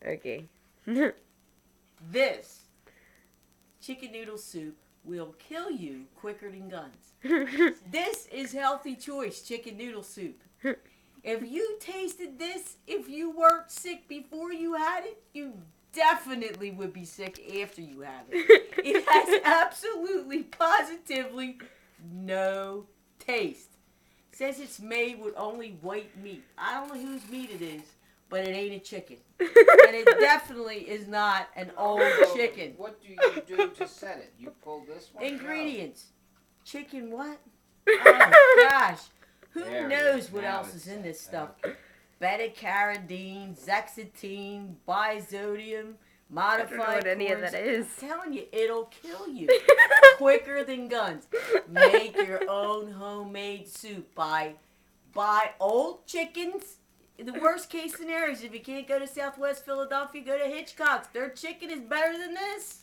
Okay. This chicken noodle soup will kill you quicker than guns. This is Healthy Choice chicken noodle soup. If you tasted this, if you weren't sick before you had it, you definitely would be sick after you have it. It has absolutely, positively no taste. It says it's made with only white meat. I don't know whose meat it is, but it ain't a chicken. And it definitely is not an old chicken. What do you do to set it? You pull this one? Ingredients. Chicken what? Oh gosh. Who There it knows is. what Now else it's is in set. this stuff? Okay. Beta-carotene, zexantine, bizodium, I modified don't know what any of corns. that is. I'm telling you, it'll kill you quicker than guns. Make your own homemade soup. Buy old chickens. The worst case scenario is if you can't go to Southwest Philadelphia, go to Hitchcock's. Their chicken is better than this.